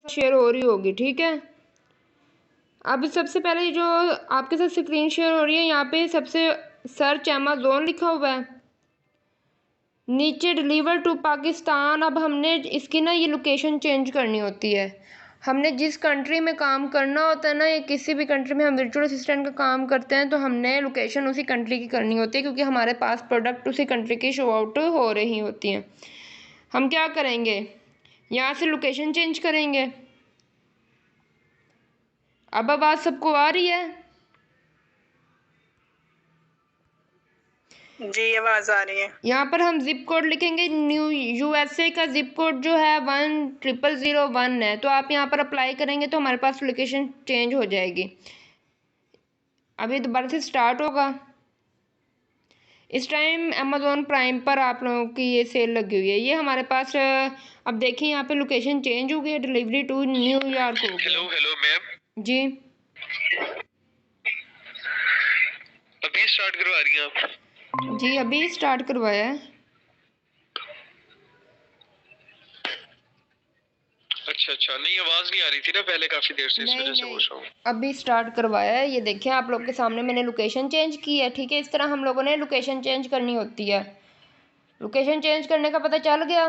Share हो रही होगी, ठीक है। अब सबसे पहले जो आपके साथ स्क्रीन शेयर हो रही है, यहाँ पे सबसे सर्च अमेज़न लिखा हुआ है, नीचे डिलीवर टू पाकिस्तान। अब हमने इसकी ना ये लोकेशन चेंज करनी होती है। हमने जिस कंट्री में काम करना होता है ना, या किसी भी कंट्री में हम वर्चुअल असिस्टेंट का काम करते हैं, तो हमने लोकेशन उसी कंट्री की करनी होती है, क्योंकि हमारे पास प्रोडक्ट उसी कंट्री की शो आउट हो रही होती हैं। हम क्या करेंगे, यहाँ से लोकेशन चेंज करेंगे। अब आवाज़ सबको आ रही है? जी आवाज़ आ रही है। यहाँ पर हम जिप कोड लिखेंगे, न्यू यूएसए का जिप कोड जो है 10001 है, तो आप यहाँ पर अप्लाई करेंगे तो हमारे पास लोकेशन चेंज हो जाएगी। अभी दोबारा से स्टार्ट होगा। इस टाइम अमेज़न प्राइम पर आप लोगों की ये सेल लगी हुई है। ये हमारे पास अब देखिए यहाँ पे लोकेशन चेंज हो गई है, डिलीवरी टू न्यूयॉर्क हो गया। हेलो मैम जी अभी स्टार्ट करवा रही हैं आप? जी अभी स्टार्ट करवाया है। अच्छा, नहीं आवाज नहीं आ रही थी ना पहले काफी देर से, इस वजह से पूछ रहा हूँ। अभी स्टार्ट करवाया है। ये देखिए आप लोग के सामने मैंने लोकेशन चेंज की है, ठीक है। इस तरह हम लोगों ने लोकेशन चेंज करनी होती है। लोकेशन चेंज करने का पता चल गया।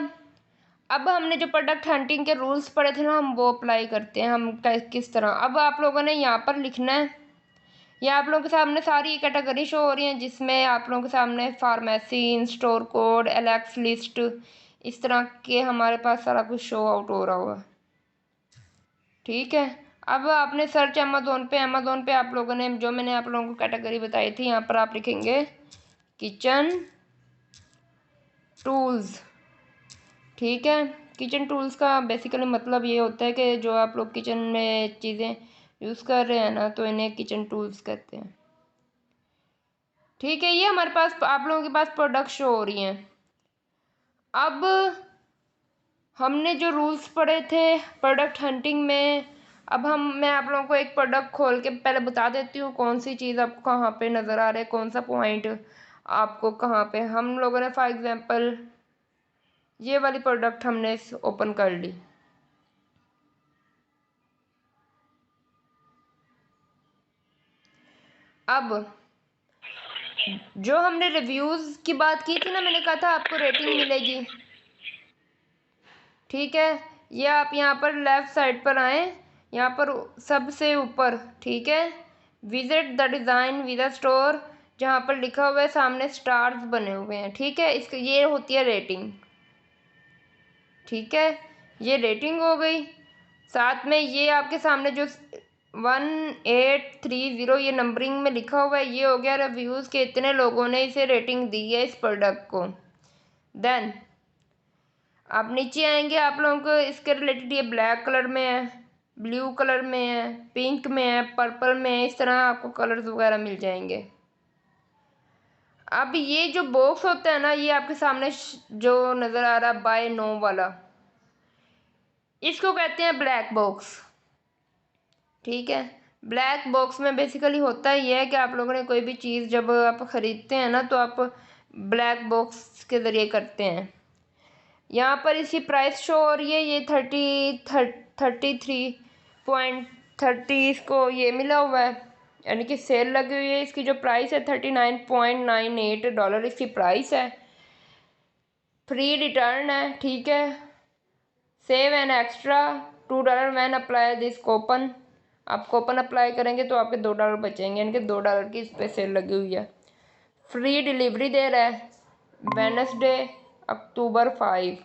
अब हमने जो प्रोडक्ट हंटिंग के रूल्स पढ़े थे ना, हम वो अप्लाई करते हैं। हम किस तरह, अब आप लोगों ने यहाँ पर लिखना है। ये आप लोगों के सामने सारी कैटेगरी शो हो रही हैं, जिसमें आप लोगों के सामने pharmacy, store code, Alex list, इस तरह के हमारे पास सारा कुछ शो आउट हो रहा होगा, ठीक है। अब आपने सर्च अमेज़न पे आप लोगों ने जो मैंने आप लोगों को कैटेगरी बताई थी, यहाँ पर आप लिखेंगे किचन टूल्स, ठीक है। किचन टूल्स का बेसिकली मतलब ये होता है कि जो आप लोग किचन में चीज़ें यूज़ कर रहे हैं ना, तो इन्हें किचन टूल्स कहते हैं, ठीक है। ये हमारे पास आप लोगों के पास प्रोडक्ट शो हो रही हैं। अब हमने जो रूल्स पढ़े थे प्रोडक्ट हंटिंग में, अब मैं आप लोगों को एक प्रोडक्ट खोल के पहले बता देती हूँ कौन सी चीज़ आपको कहाँ पे नज़र आ रहा है, कौन सा पॉइंट आपको कहाँ पे। हम लोगों ने फॉर एग्जांपल ये वाली प्रोडक्ट हमने ओपन कर ली। अब जो हमने रिव्यूज़ की बात की थी ना, मैंने कहा था आपको रेटिंग मिलेगी, ठीक है। ये आप यहाँ पर लेफ़्ट साइड पर आएँ, यहाँ पर सबसे ऊपर, ठीक है, visit the design with store, जहाँ पर लिखा हुआ है सामने स्टार्स बने हुए हैं, ठीक है। इसके ये होती है रेटिंग, ठीक है। ये रेटिंग हो गई। साथ में ये आपके सामने जो 1830 ये नंबरिंग में लिखा हुआ है, ये हो गया रिव्यूज़ के इतने लोगों ने इसे रेटिंग दी है इस प्रोडक्ट को। देन आप नीचे आएंगे, आप लोगों को इसके रिलेटेड ये ब्लैक कलर में है, ब्लू कलर में है, पिंक में है, पर्पल में है, इस तरह आपको कलर्स वगैरह मिल जाएंगे। अब ये जो बॉक्स होता है ना, ये आपके सामने जो नज़र आ रहा है बाय नो वाला, इसको कहते हैं ब्लैक बॉक्स, ठीक है। ब्लैक बॉक्स में बेसिकली होता ही है कि आप लोगों ने कोई भी चीज़ जब आप ख़रीदते हैं ना, तो आप ब्लैक बॉक्स के ज़रिए करते हैं। यहाँ पर इसकी प्राइस शो हो रही है, ये 33.30 इसको ये मिला हुआ है, यानी कि सेल लगी हुई है। इसकी जो प्राइस है $39.98 इसकी प्राइस है। फ्री रिटर्न है, ठीक है। Save an extra $2 when apply this coupon. आप कूपन अप्लाई करेंगे तो आपके $2 बचेंगे, यानी कि $2 की इस पर सेल लगी हुई है। फ्री डिलीवरी दे रहा है वेडनेसडे अक्टूबर 5,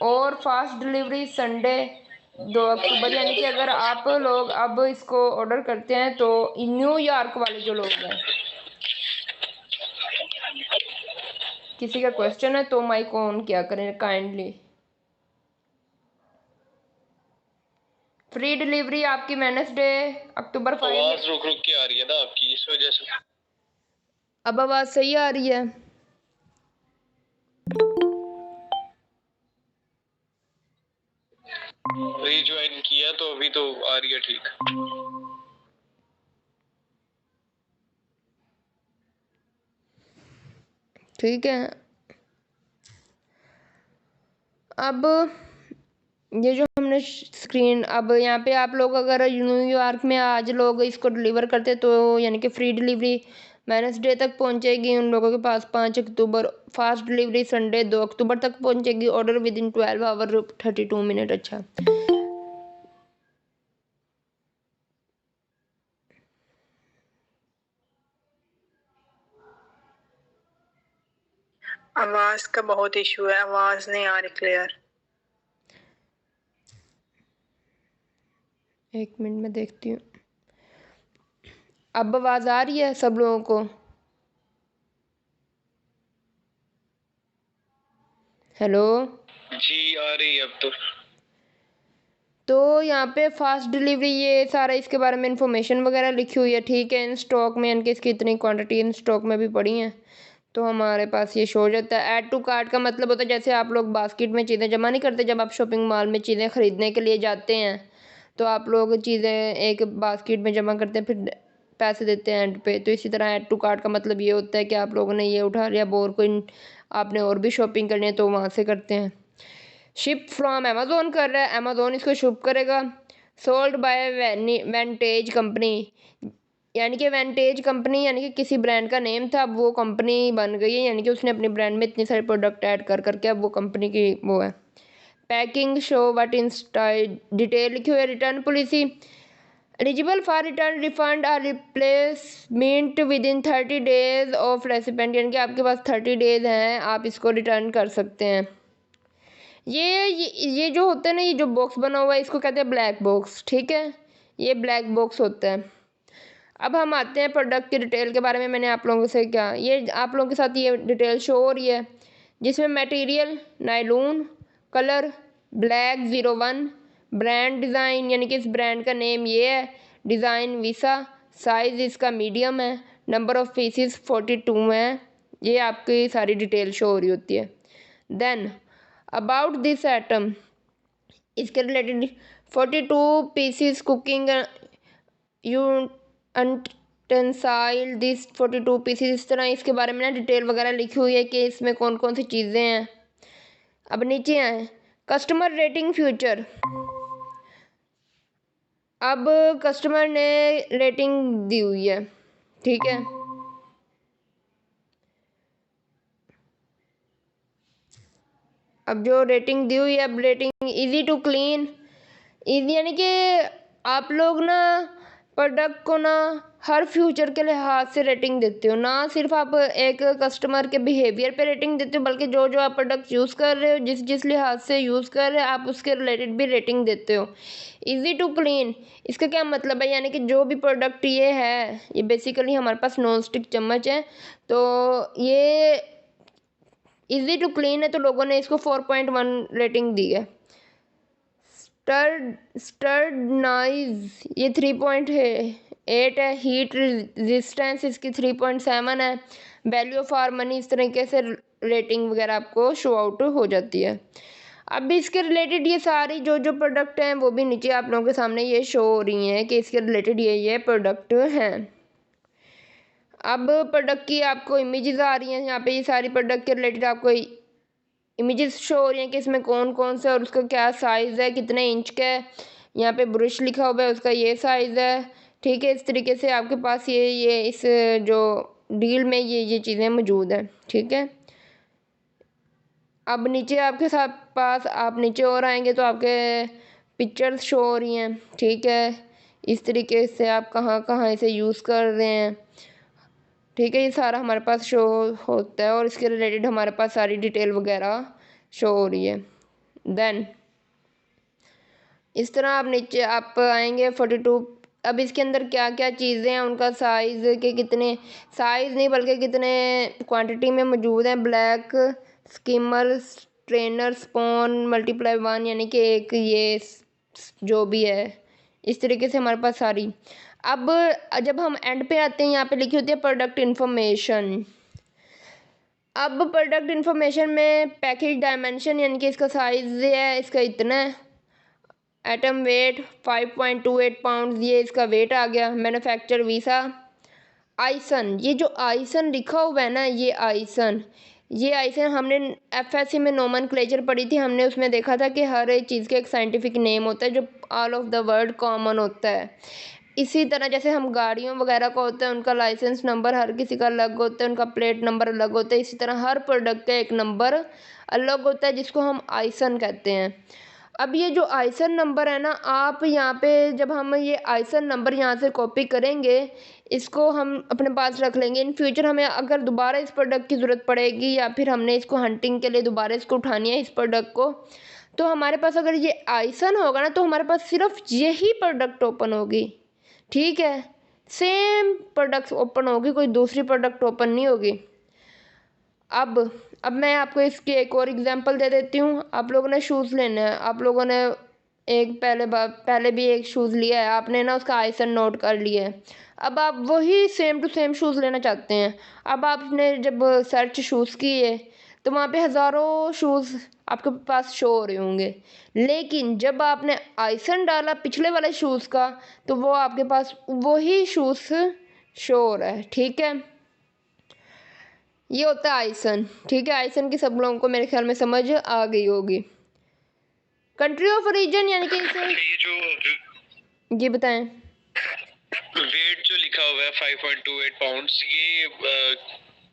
और फास्ट डिलीवरी संडे 2 अक्टूबर। यानी कि अगर आप लोग अब इसको ऑर्डर करते हैं तो न्यूयॉर्क वाले जो लोग हैं, किसी का क्वेश्चन है तो माइक ऑन क्या करें काइंडली। फ्री डिलीवरी आपकी वेडनेसडे अक्टूबर 5। आवाज रुक रुक के आ रही है ना आपकी, इस वजह से। अब आवाज़ सही आ रही है? रीज्वाइन किया तो अभी तो आ रही है, ठीक। ठीक है। अब ये जो हमने स्क्रीन, अब यहाँ पे आप लोग अगर न्यूयॉर्क में आज लोग इसको डिलीवर करते तो यानी कि फ्री डिलीवरी वेडनेसडे तक पहुँचेगी उन लोगों के पास 5 अक्टूबर, फास्ट डिलीवरी संडे 2 अक्टूबर तक पहुँचेगी, order within 12 hour 32 minute. अच्छा, आवाज का बहुत इशू है, आवाज नहीं आ रही क्लियर। 1 मिनट में देखती हूँ। अब आवाज़ आ रही है सब लोगों को? हेलो जी आ रही है अब तो यहाँ पे फास्ट डिलीवरी ये सारा इसके बारे में इंफॉर्मेशन वगैरह लिखी हुई है, ठीक है। इन स्टॉक में इनके इसकी इतनी क्वांटिटी इन स्टॉक में भी पड़ी हैं तो हमारे पास ये शो हो जाता है। ऐड टू कार्ट का मतलब होता है जैसे आप लोग बास्केट में चीज़ें जमा नहीं करते, जब आप शॉपिंग मॉल में चीज़ें ख़रीदने के लिए जाते हैं तो आप लोग चीज़ें एक बास्केट में जमा करते हैं, फिर पैसे देते हैं एंड पे। तो इसी तरह ऐड टू कार्ट का मतलब ये होता है कि आप लोगों ने ये उठा लिया, और कोई आपने और भी शॉपिंग करनी है तो वहाँ से करते हैं। शिप फ्रॉम अमेज़ोन कर रहा है, अमेज़ोन इसको शिप करेगा। सोल्ड बाय वेंटेज कंपनी, यानी कि वेंटेज कंपनी यानी कि किसी ब्रांड का नेम था, अब वो कंपनी बन गई है, यानी कि उसने अपने ब्रांड में इतने सारे प्रोडक्ट ऐड कर करके अब वो कंपनी की वो है। Packing show what in style, detail लिखी हुई है। Return policy, eligible for return refund और replacement within 30 days of recipient, यानी कि आपके पास 30 डेज हैं, आप इसको रिटर्न कर सकते हैं। ये जो होता है ना, ये जो बॉक्स बना हुआ है इसको कहते हैं ब्लैक बॉक्स, ठीक है, ये ब्लैक बॉक्स होता है। अब हम आते हैं प्रोडक्ट की डिटेल के बारे में। मैंने आप लोगों से क्या, ये आप लोगों के साथ ये डिटेल शो हो रही है जिसमें material nylon, colour black 01, brand design यानी कि इस ब्रांड का नेम ये है, डिज़ाइन वीसा, साइज़ इसका मीडियम है, नंबर ऑफ़ पीसीस 42 है। ये आपकी सारी डिटेल शो हो रही होती है। देन अबाउट दिस आइटम, इसके related 42 pieces cooking utensil this 42 pieces, इस तरह इसके बारे में ना डिटेल वगैरह लिखी हुई है कि इसमें कौन कौन सी चीज़ें हैं। अब नीचे आए कस्टमर रेटिंग फ्यूचर, अब कस्टमर ने रेटिंग दी हुई है, ठीक है। अब जो रेटिंग दी हुई है, अब rating easy to clean, easy यानी कि आप लोग ना प्रोडक्ट को ना हर फ्यूचर के लिहाज से रेटिंग देते हो, ना सिर्फ आप एक कस्टमर के बिहेवियर पे रेटिंग देते हो बल्कि जो जो आप प्रोडक्ट यूज़ कर रहे हो, जिस जिस लिहाज से यूज़ कर रहे हो आप उसके रिलेटेड भी रेटिंग देते हो। इजी टू क्लीन, इसका क्या मतलब है, यानी कि जो भी प्रोडक्ट ये है, ये बेसिकली हमारे पास नॉन स्टिक चम्मच है तो ये इजी टू क्लीन है तो लोगों ने इसको 4.1 रेटिंग दी है। स्टर्डनाइज ये 3.8 है, हीट रेजिस्टेंस इसकी 3.7 है, वैल्यू फॉर मनी, इस तरीके से रेटिंग वगैरह आपको शो आउट हो जाती है। अब इसके रिलेटेड ये सारी जो जो प्रोडक्ट हैं वो भी नीचे आप लोगों के सामने ये शो हो रही हैं कि इसके रिलेटेड ये प्रोडक्ट हैं। अब प्रोडक्ट की आपको इमेजेस आ रही हैं यहाँ पे, ये सारी प्रोडक्ट के रिलेटेड आपको इमेजेस शो हो रही हैं कि इसमें कौन कौन से और उसका क्या साइज़ है, कितने इंच का है। यहाँ पे ब्रश लिखा हुआ है, उसका ये साइज़ है, ठीक है। इस तरीके से आपके पास ये इस जो डील में ये चीज़ें मौजूद हैं, ठीक है। अब नीचे आपके साथ पास आप नीचे और आएंगे तो आपके पिक्चर्स शो हो रही हैं, ठीक है। इस तरीके से आप कहाँ कहाँ इसे यूज़ कर रहे हैं, ठीक है। ये सारा हमारे पास शो होता है और इसके रिलेटेड हमारे पास सारी डिटेल वगैरह शो हो रही है। देन इस तरह आप नीचे आप आएंगे 42, अब इसके अंदर क्या क्या चीज़ें हैं, उनका साइज़ के कितने, साइज़ नहीं बल्कि कितने क्वांटिटी में मौजूद हैं। Black skimmer strainer spoon multiply 1 यानी कि एक ये जो भी है, इस तरीके से हमारे पास सारी। अब जब हम एंड पे आते हैं यहाँ पे लिखी होती है प्रोडक्ट इन्फॉर्मेशन। अब प्रोडक्ट इन्फॉर्मेशन में पैकेज डायमेंशन यानी कि इसका साइज़ है, इसका इतना है। एटम वेट 5.28 पाउंड, ये इसका वेट आ गया। Manufacture visa. आइसन, ये जो आइसन लिखा हुआ है ना, ये आइसन ये आइसन हमने एफएससी में नोमेनक्लेचर पढ़ी थी, हमने उसमें देखा था कि हर एक चीज़ का एक साइंटिफिक नेम होता है जो all of the world common होता है। इसी तरह जैसे हम गाड़ियों वगैरह का होता है, उनका लाइसेंस नंबर हर किसी का अलग होता है, उनका प्लेट नंबर अलग होता है, इसी तरह हर प्रोडक्ट का एक नंबर अलग होता है जिसको हम आइसन कहते हैं। अब ये जो आइसन नंबर है ना, आप यहाँ पे जब हम ये आइसन नंबर यहाँ से कॉपी करेंगे, इसको हम अपने पास रख लेंगे। इन फ्यूचर हमें अगर दोबारा इस प्रोडक्ट की ज़रूरत पड़ेगी या फिर हमने इसको हंटिंग के लिए दोबारा इसको उठानी है इस प्रोडक्ट को, तो हमारे पास अगर ये आइसन होगा ना तो हमारे पास सिर्फ यही प्रोडक्ट ओपन होगी। ठीक है, सेम प्रोडक्ट्स ओपन होगी, कोई दूसरी प्रोडक्ट ओपन नहीं होगी। अब मैं आपको इसकी एक और एग्जांपल दे देती हूँ। आप लोगों ने शूज़ लेना है, आप लोगों ने एक पहले भी एक शूज़ लिया है, आपने ना उसका आइसन नोट कर लिया है। अब आप वही सेम टू सेम शूज़ लेना चाहते हैं। अब आपने जब सर्च शूज़ की है तो वहाँ पे हज़ारों शूज़ आपके पास शो हो रहे होंगे, लेकिन जब आपने आइसन डाला पिछले वाले शूज़ का तो वो आपके पास वही शूज़ शो हो रहा है। ठीक है, ये होता है आइसन। ठीक है, आइसन की सब लोगों को मेरे ख्याल में समझ आ गई होगी। कंट्री ऑफ ओरिजिन यानी कि इसे ये जो जी बताएं। वेट जो लिखा हुआ है 5.28 पाउंड्स, ये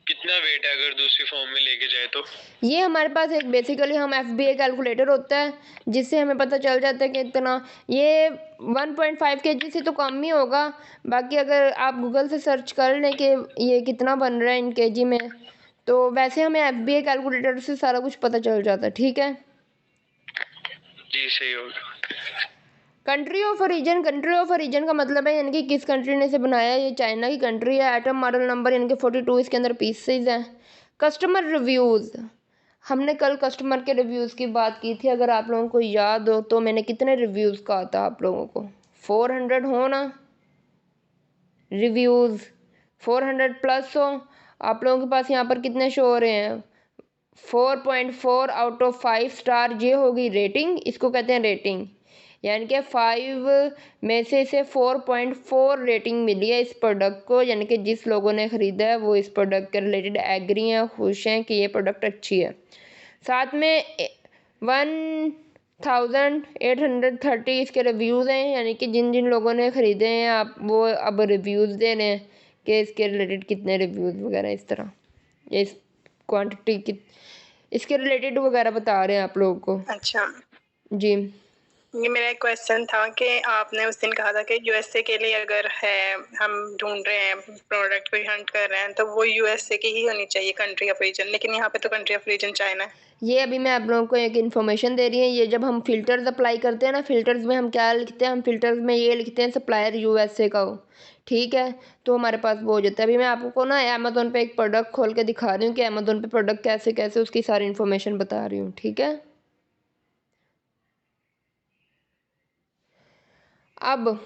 कितना वेट है अगर दूसरी फॉर्म में लेके जाए तो? ये हमारे पास एक बेसिकली हम FBA कैलकुलेटर होता है जिससे हमें पता चल जाता है कि इतना ये 1.5 kg से तो कम ही होगा। बाकी अगर आप गूगल से सर्च कर लें कि ये कितना बन रहा है इन kg में, तो वैसे हमें FBA कैलकुलेटर से सारा कुछ पता चल जाता है। ठीक है जी, सही होगा। कंट्री ऑफ ओरिजिन का मतलब है यानी कि किस कंट्री ने इसे बनाया। ये चाइना की कंट्री है। एटम मॉडल नंबर यानी कि 42 इसके अंदर पीसेज हैं। कस्टमर रिव्यूज़, हमने कल कस्टमर के रिव्यूज़ की बात की थी, अगर आप लोगों को याद हो तो मैंने कितने रिव्यूज़ कहा था आप लोगों को, 400 हो ना रिव्यूज़, 400 प्लस हो। आप लोगों के पास यहाँ पर कितने शो हो रहे हैं, 4.4 आउट ऑफ 5 स्टार। ये होगी रेटिंग, इसको कहते हैं रेटिंग, यानी कि 5 में से इसे 4.4 रेटिंग मिली है इस प्रोडक्ट को, यानी कि जिस लोगों ने ख़रीदा है वो इस प्रोडक्ट के रिलेटेड एग्री हैं, खुश हैं कि ये प्रोडक्ट अच्छी है। साथ में 1830 इसके रिव्यूज़ हैं, यानी कि जिन जिन लोगों ने ख़रीदे हैं आप वो अब रिव्यूज़ दे रहे हैं कि इसके रिलेटेड कितने रिव्यूज़ वगैरह इस तरह, ये इस क्वांटिटी की इसके रिलेटेड वगैरह बता रहे हैं आप लोगों को। अच्छा, जी ये मेरा एक क्वेश्चन था कि आपने उस दिन कहा था कि यूएसए के लिए अगर है हम ढूंढ रहे हैं प्रोडक्ट को हंट कर रहे हैं तो वो यूएसए की ही होनी चाहिए कंट्री ऑफ रीजन, लेकिन यहाँ पे तो कंट्री ऑफ रीजन चाइना है। ये अभी मैं आप लोगों को एक इन्फॉर्मेशन दे रही है। ये जब हम फ़िल्टर्स अप्लाई करते हैं ना, फ़िल्टर्स में हम क्या लिखते हैं, हम फ़िल्टर्स में ये लिखते हैं सप्लायर यूएसए का हो। ठीक है, तो हमारे पास वो हो जाता है। अभी मैं आपको ना अमेज़ोन पे एक प्रोडक्ट खोल के दिखा रही हूँ कि अमेज़ोन पे प्रोडक्ट कैसे कैसे उसकी सारी इन्फॉर्मेशन बता रही हूँ। ठीक है, अब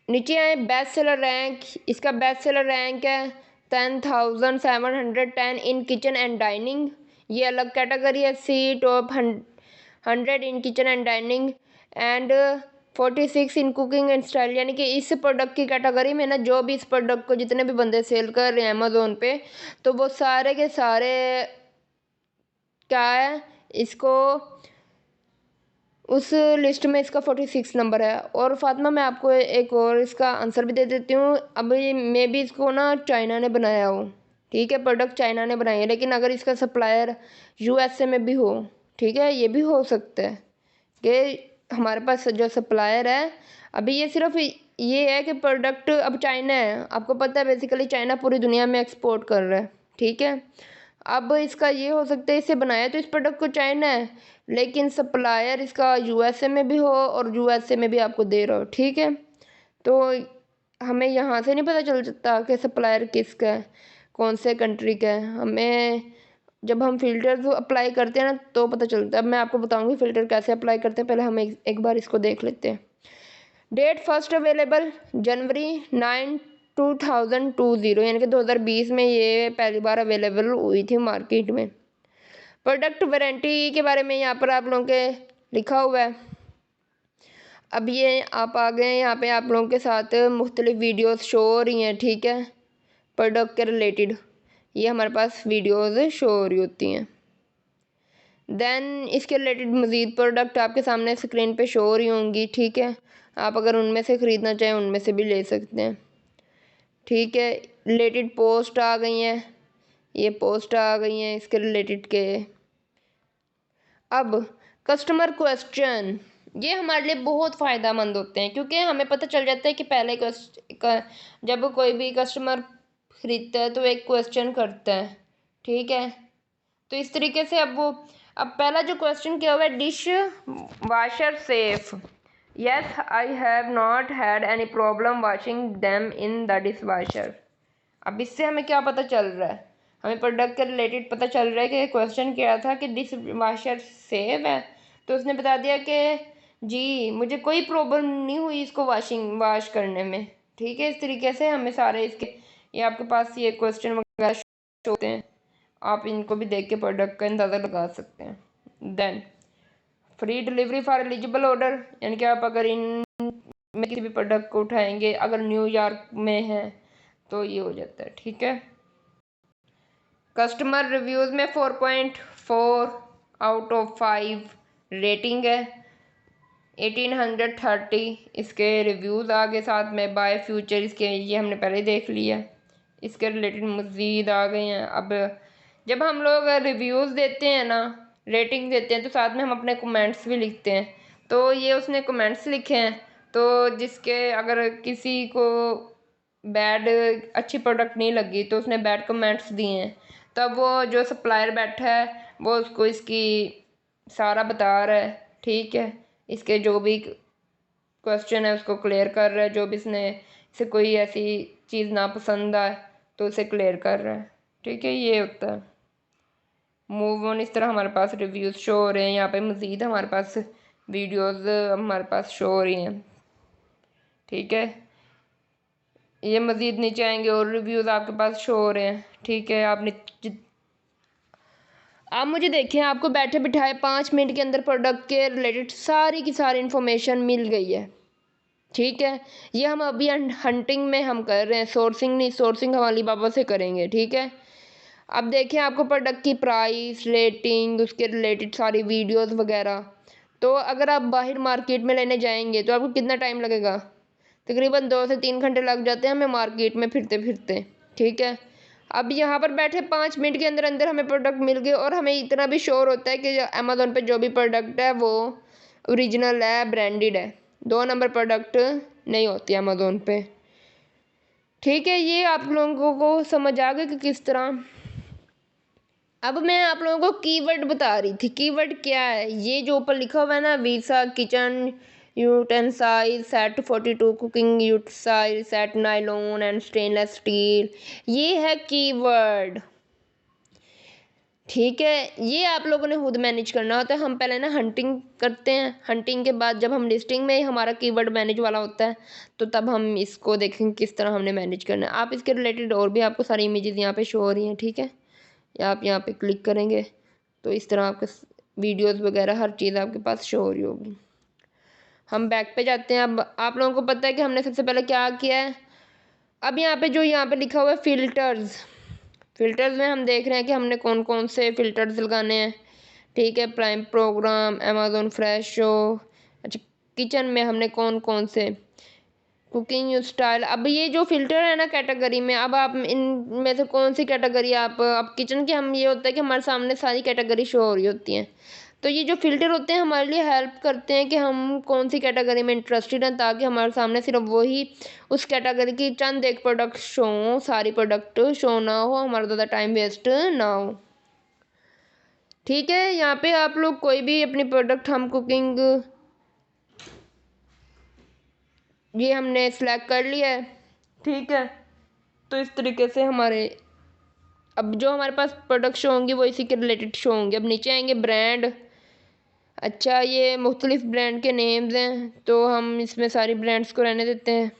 नीचे आए बेस्ट सेलर रैंक। इसका बेस्ट सेलर रैंक है 10,710 इन किचन एंड डाइनिंग। ये अलग कैटेगरी है। See top 100 in kitchen and dining and 46 in cooking and style, यानी कि इस प्रोडक्ट की कैटेगरी में ना जो भी इस प्रोडक्ट को जितने भी बंदे सेल कर रहे हैं अमेज़ोन पे, तो वो सारे के सारे क्या है, इसको उस लिस्ट में इसका 46 नंबर है। और फातिमा मैं आपको एक और इसका आंसर भी दे देती हूँ। अब ये मे भी इसको ना चाइना ने बनाया हो। ठीक है, प्रोडक्ट चाइना ने बनाई है, लेकिन अगर इसका सप्लायर यूएसए में भी हो, ठीक है, ये भी हो सकता है कि हमारे पास जो सप्लायर है अभी ये सिर्फ ये है कि प्रोडक्ट अब चाइना है। आपको पता है बेसिकली चाइना पूरी दुनिया में एक्सपोर्ट कर रहा है। ठीक है, अब इसका ये हो सकता है इसे बनाया तो इस प्रोडक्ट को चाइना है, लेकिन सप्लायर इसका यूएसए में भी हो और यूएसए में भी आपको दे रहा हो। ठीक है, तो हमें यहाँ से नहीं पता चल सकता कि सप्लायर किसका है, कौन से कंट्री का है। हमें जब हम फ़िल्टर अप्लाई करते हैं ना तो पता चलता है। अब मैं आपको बताऊँगी फ़िल्टर कैसे अप्लाई करते हैं, पहले हम एक बार इसको देख लेते हैं। डेट फर्स्ट अवेलेबल जनवरी 9 2020, यानी कि 2020 में ये पहली बार अवेलेबल हुई थी मार्केट में। प्रोडक्ट वारंटी के बारे में यहाँ पर आप लोगों के लिखा हुआ है। अब ये आप आ गए यहाँ पे, आप लोगों के साथ मुख्तलिफ वीडियोस शो हो रही हैं। ठीक है, प्रोडक्ट के रिलेटेड ये हमारे पास वीडियोज़ शो हो रही होती हैं। देन इसके रिलेटेड मज़ीद प्रोडक्ट आपके सामने स्क्रीन पे शो हो रही होंगी, ठीक है। आप अगर उनमें से ख़रीदना चाहें उनमें से भी ले सकते हैं, ठीक है। रिलेटेड पोस्ट आ गई हैं, ये पोस्ट आ गई हैं इसके रिलेटेड के। अब कस्टमर क्वेश्चन, ये हमारे लिए बहुत फ़ायदेमंद होते हैं क्योंकि हमें पता चल जाता है कि पहले जब कोई भी कस्टमर ख़रीदता है तो एक क्वेश्चन करता है, ठीक है। तो इस तरीके से अब पहला जो क्वेश्चन किया हुआ है, dish washer safe, yes I have not had any problem washing them in the dish washer. अब इससे हमें क्या पता चल रहा है, हमें प्रोडक्ट के रिलेटेड पता चल रहा है कि क्वेश्चन क्या था कि डिश वाशर सेफ है, तो उसने बता दिया कि जी मुझे कोई प्रॉब्लम नहीं हुई इसको वाश करने में, ठीक है। इस तरीके से हमें सारे इसके ये आपके पास ये क्वेश्चन वगैरह होते हैं, आप इनको भी देख के प्रोडक्ट का अंदाज़ा लगा सकते हैं। Then free delivery for eligible order, यानी कि आप अगर इन में किसी भी प्रोडक्ट को उठाएंगे अगर न्यूयॉर्क में है तो ये हो जाता है, ठीक है। कस्टमर रिव्यूज़ में 4.4 आउट ऑफ 5 रेटिंग है, 1830 इसके रिव्यूज़ आगे साथ में बाय फ्यूचर इसके, ये हमने पहले देख लिया। इसके रिलेटेड मज़ीद आ गए हैं। अब जब हम लोग रिव्यूज़ देते हैं ना, रेटिंग देते हैं, तो साथ में हम अपने कमेंट्स भी लिखते हैं। तो ये उसने कमेंट्स लिखे हैं, तो जिसके अगर किसी को अच्छी प्रोडक्ट नहीं लगी तो उसने बैड कमेंट्स दिए हैं, तब वो जो सप्लायर बैठा है वो उसको इसकी सारा बता रहा है, ठीक है। इसके जो भी क्वेश्चन है उसको क्लियर कर रहा है, जो भी इसे कोई ऐसी चीज़ ना पसंद आए तो उसे क्लियर कर रहा है, ठीक है। ये होता है मूव ऑन। इस तरह हमारे पास रिव्यूज़ शो हो रहे हैं, यहाँ पे मज़ीद हमारे पास वीडियोज़ हमारे पास शो हो रही हैं, ठीक है। ये मज़ीद नीचे आएंगे और रिव्यूज़ आपके पास शो हो रहे हैं, ठीक है। आप मुझे देखें, आपको बैठे बिठाए 5 मिनट के अंदर प्रोडक्ट के रिलेटेड सारी की सारी इन्फॉर्मेशन मिल गई है, ठीक है। ये हम अभी हंटिंग में हम कर रहे हैं, सोर्सिंग नहीं, सोर्सिंग हम अलीबाबा से करेंगे, ठीक है। अब देखें आपको प्रोडक्ट की प्राइस, रेटिंग, उसके रिलेटेड सारी वीडियोस वगैरह। तो अगर आप बाहर मार्केट में लेने जाएंगे तो आपको कितना टाइम लगेगा, तकरीबन 2 से 3 घंटे लग जाते हैं हमें मार्केट में फिरते फिरते, ठीक है। अब यहाँ पर बैठे 5 मिनट के अंदर अंदर हमें प्रोडक्ट मिल गए और हमें इतना भी श्योर होता है कि अमेज़ोन पे जो भी प्रोडक्ट है वो ओरिजिनल है, ब्रांडेड है। 2 नंबर प्रोडक्ट नहीं होती अमेज़ोन पे, ठीक है। ये आप लोगों को समझ आ गया कि किस तरह। अब मैं आप लोगों को कीवर्ड बता रही थी, कीवर्ड क्या है। ये जो ऊपर लिखा हुआ है ना, Visa kitchen utensil set 42 cooking utensil set nylon and stainless steel, ये है कीवर्ड, ठीक है। ये आप लोगों ने खुद मैनेज करना होता है। हम पहले ना हंटिंग करते हैं, हंटिंग के बाद जब हम लिस्टिंग में हमारा कीवर्ड मैनेज वाला होता है तो तब हम इसको देखेंगे किस तरह हमने मैनेज करना है। आप इसके रिलेटेड और भी आपको सारी इमेजेस यहाँ पे शो हो रही हैं, ठीक है। आप यहाँ पे क्लिक करेंगे तो इस तरह आपके वीडियोस वगैरह हर चीज़ आपके पास शो हो रही होगी। हम बैक पे जाते हैं। अब आप लोगों को पता है कि हमने सबसे पहले क्या किया है। अब यहाँ पे लिखा हुआ है फ़िल्टर्स, फ़िल्टर्स में हम देख रहे हैं कि हमने कौन कौन से फ़िल्टर्स लगाने हैं, ठीक है। Prime programme, Amazon fresh show, अच्छा किचन में हमने कौन कौन से, कुकिंग स्टाइल। अब ये जो फ़िल्टर है ना कैटेगरी में, अब आप इनमें से कौन सी कैटेगरी आप, अब किचन की हम ये होता है कि हमारे सामने सारी कैटेगरी शो हो रही होती हैं। तो ये जो फ़िल्टर होते हैं हमारे लिए हेल्प करते हैं कि हम कौन सी कैटेगरी में इंटरेस्टेड हैं, ताकि हमारे सामने सिर्फ वही उस कैटेगरी की चंद एक प्रोडक्ट शो हों, सारी प्रोडक्ट शो ना हो, हमारा ज़्यादा टाइम वेस्ट ना हो, ठीक है। यहाँ पे आप लोग कोई भी अपनी प्रोडक्ट, हम कुकिंग, ये हमने सेलेक्ट कर लिया है, ठीक है। तो इस तरीके से अब जो हमारे पास प्रोडक्ट शो होंगे वो इसी के रिलेटेड शो होंगे। अब नीचे आएंगे ब्रांड, अच्छा ये मुख्तलिफ ब्रांड के नेम्स हैं तो हम इसमें सारी ब्रांड्स को रहने देते हैं।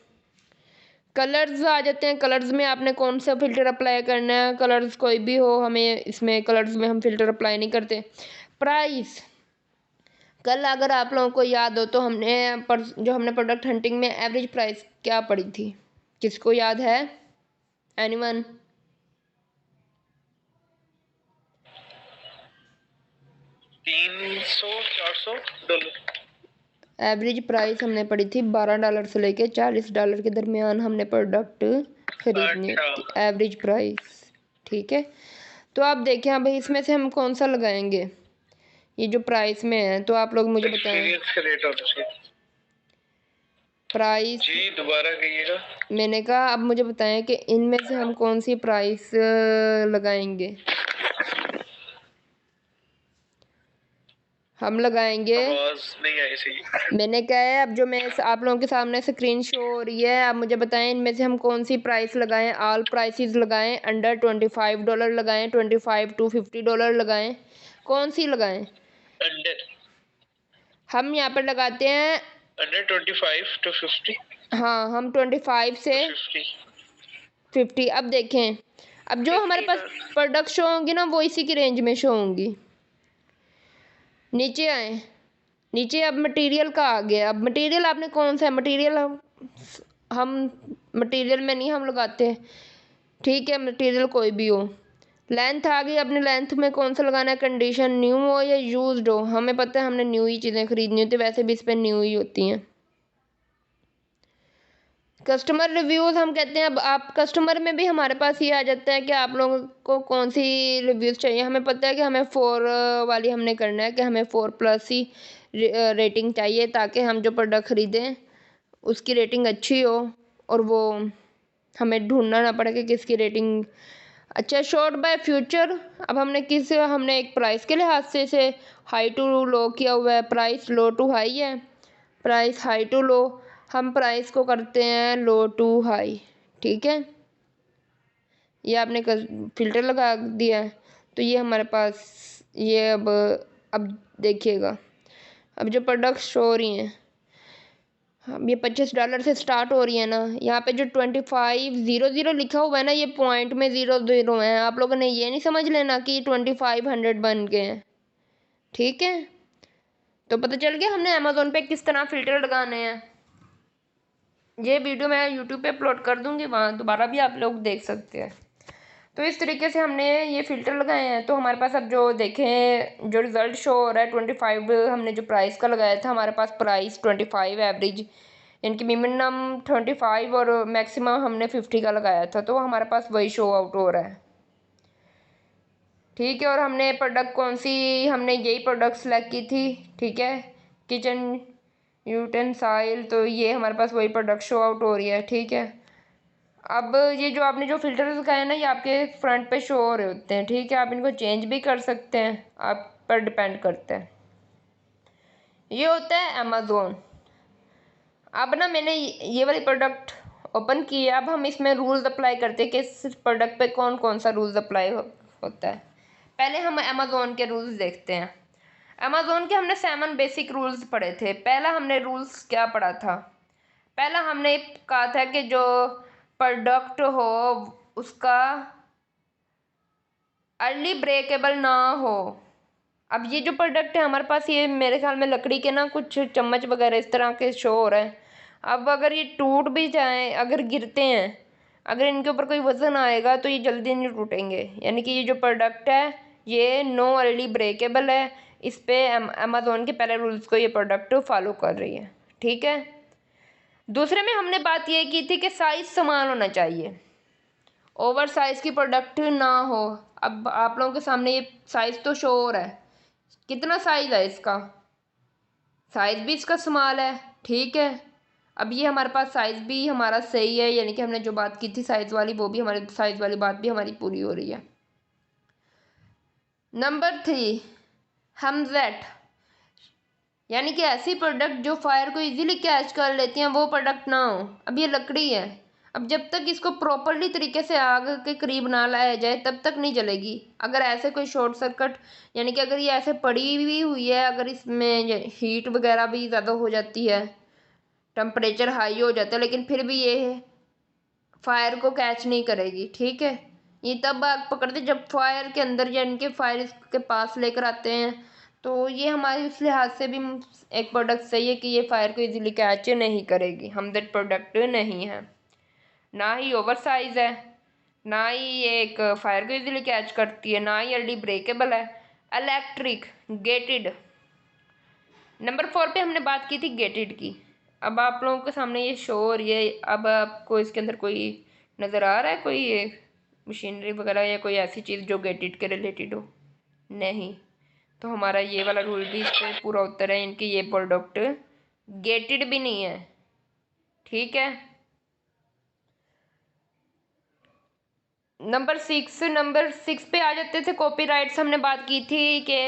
कलर्स आ जाते हैं, कलर्स में आपने कौन सा फ़िल्टर अप्लाई करना है, कलर्स कोई भी हो, हमें इसमें कलर्स में हम फ़िल्टर अप्लाई नहीं करते। प्राइस, कल अगर आप लोगों को याद हो तो जो हमने प्रोडक्ट हंटिंग में एवरेज प्राइस क्या पड़ी थी, किसको याद है, एनीवन? $300-400। एवरेज प्राइस हमने पड़ी थी $12 से लेके $40 के दरमियान हमने प्रोडक्ट खरीदनी अच्छा। होती एवरेज प्राइस। ठीक है, तो आप देखें अब इसमें से हम कौन सा लगाएंगे, ये जो प्राइस में है, तो आप लोग मुझे बताएं। एक्सपीरियंस के रेट होना चाहिए। प्राइस जी दोबारा कहिएगा। मैंने कहा अब मुझे बताएं कि इनमें से हम कौन सी प्राइस लगाएंगे। हम लगाएंगे, आवाज नहीं आई सही। मैंने कहा है अब जो मैं आप लोगों के सामने स्क्रीन शो हो रही है, आप मुझे बताएं इनमें से हम कौन सी प्राइस लगाएं। ऑल प्राइसेस लगाएं, अंडर $25 लगाएं, $25 to $50 लगाएं, कौन सी लगाएं। अंडर हम यहाँ पर लगाते हैं अंडर 25 to 50। हाँ, हम 25 से 50। अब देखें, अब जो हमारे पास प्रोडक्ट शो होंगी ना वो इसी की रेंज में शो होंगी। नीचे आए, नीचे अब मटेरियल का आ गया। अब मटेरियल आपने कौन सा है, मटेरियल हम मटेरियल में नहीं हम लगाते, ठीक है, मटेरियल कोई भी हो। लेंथ आ गई, अपने लेंथ में कौन सा लगाना है, कंडीशन न्यू हो या यूज्ड हो। हमें पता है हमने न्यू ही चीज़ें खरीदनी होती, वैसे भी इस पर न्यू ही होती हैं। कस्टमर रिव्यूज़ हम कहते हैं, अब आप कस्टमर में भी हमारे पास ये आ जाता है कि आप लोगों को कौन सी रिव्यूज़ चाहिए। हमें पता है कि हमें 4 वाली हमने करना है कि हमें 4+ ही रेटिंग चाहिए, ताकि हम जो प्रोडक्ट ख़रीदें उसकी रेटिंग अच्छी हो और वो हमें ढूंढना ना पड़े कि किसकी रेटिंग। अच्छा, शॉर्ट बाय फ्यूचर, अब हमने एक प्राइस के लिहाज से इसे हाई टू लो किया हुआ है। प्राइस लो टू हाई है, प्राइस हाई टू लो, हम प्राइस को करते हैं लो टू हाई। ठीक है, ये आपने फ़िल्टर लगा दिया है, तो ये हमारे पास ये अब देखिएगा, अब जो प्रोडक्ट शो हो रही हैं, अब ये $25 से स्टार्ट हो रही है ना। यहाँ पे जो 2500 लिखा हुआ है ना, ये पॉइंट में 00 है। आप लोगों ने ये नहीं समझ लेना कि 2500 बन गए हैं। ठीक है, तो पता चल गया हमने अमेज़ोन पे किस तरह फ़िल्टर लगाने हैं। ये वीडियो मैं यूट्यूब पे अपलोड कर दूँगी, वहाँ दोबारा भी आप लोग देख सकते हैं। तो इस तरीके से हमने ये फ़िल्टर लगाए हैं। तो हमारे पास अब जो देखें जो रिज़ल्ट शो हो रहा है 25 हमने जो प्राइस का लगाया था, हमारे पास प्राइस 25 एवरेज, यानी कि मिनिमम 25 और मैक्सिमम हमने 50 का लगाया था, तो हमारे पास वही शो आउट हो रहा है। ठीक है, और हमने प्रोडक्ट कौन सी, हमने यही प्रोडक्ट सेलेक्ट की थी। ठीक है, किचन यूटेंसाइल, तो ये हमारे पास वही प्रोडक्ट शो आउट हो रही है। ठीक है, अब ये जो आपने जो फ़िल्टर लगाए ना, ये आपके फ्रंट पे शो हो रहे होते हैं। ठीक है, आप इनको चेंज भी कर सकते हैं, आप पर डिपेंड करता है। ये होता है अमेज़ोन। अब ना मैंने ये वाली प्रोडक्ट ओपन की है, अब हम इसमें रूल्स अप्लाई करते हैं कि इस प्रोडक्ट पे कौन कौन सा रूल्स अप्लाई होता है। पहले हम अमेज़ोन के रूल्स देखते हैं। अमेज़ोन के हमने 7 बेसिक रूल्स पढ़े थे। पहला हमने रूल्स क्या पढ़ा था, पहला हमने कहा था कि जो प्रोडक्ट हो उसका अर्ली ब्रेकेबल ना हो। अब ये जो प्रोडक्ट है हमारे पास, ये मेरे ख्याल में लकड़ी के ना कुछ चम्मच वगैरह इस तरह के शो हो रहे हैं। अब अगर ये टूट भी जाएं, अगर गिरते हैं, अगर इनके ऊपर कोई वज़न आएगा तो ये जल्दी नहीं टूटेंगे। यानी कि ये जो प्रोडक्ट है ये नो अर्ली ब्रेकेबल है। इस पे अमेज़ोन के पहले रूल्स को ये प्रोडक्ट फॉलो कर रही है। ठीक है, दूसरे में हमने बात ये की थी कि साइज़ समान होना चाहिए, ओवर साइज़ की प्रोडक्ट ना हो। अब आप लोगों के सामने ये साइज़ तो शो हो रहा है, कितना साइज़ है इसका, साइज़ भी इसका स्मॉल है। ठीक है, अब ये हमारे पास साइज़ भी हमारा सही है, यानी कि हमने जो बात की थी साइज़ वाली, वो भी हमारी साइज़ वाली बात भी हमारी पूरी हो रही है। नंबर 3, हमजेट, यानी कि ऐसी प्रोडक्ट जो फायर को इजीली कैच कर लेती हैं, वो प्रोडक्ट ना हो। अब ये लकड़ी है, अब जब तक इसको प्रॉपरली तरीके से आग के करीब ना लाया जाए तब तक नहीं जलेगी। अगर ऐसे कोई शॉर्ट सर्किट, यानी कि अगर ये ऐसे पड़ी हुई हुई है, अगर इसमें हीट वगैरह भी ज़्यादा हो जाती है, टेम्परेचर हाई हो जाता है, लेकिन फिर भी ये फायर को कैच नहीं करेगी। ठीक है, ये तब आग पकड़ते जब फायर के अंदर, यानी कि फायर इसके पास लेकर आते हैं। तो ये हमारे उस लिहाज से भी एक प्रोडक्ट सही है कि ये फायर को इजीली कैच नहीं करेगी। हमदर्द प्रोडक्ट नहीं है, ना ही ओवर साइज़ है, ना ही ये एक फायर को इजीली कैच करती है, ना ही अर्ली ब्रेकेबल है, इलेक्ट्रिक, गेटेड। नंबर 4 पे हमने बात की थी गेटेड की। अब आप लोगों के सामने ये शो हो रही है, अब आपको इसके अंदर कोई नज़र आ रहा है, कोई ये मशीनरी वगैरह या कोई ऐसी चीज़ जो गेटेड के रिलेटेड हो? नहीं। तो हमारा ये वाला रूल भी इस पर पूरा उत्तर है, इनकी ये प्रोडक्ट गेटेड भी नहीं है। ठीक है। नंबर 6 पे आ जाते थे कॉपीराइट्स। हमने बात की थी कि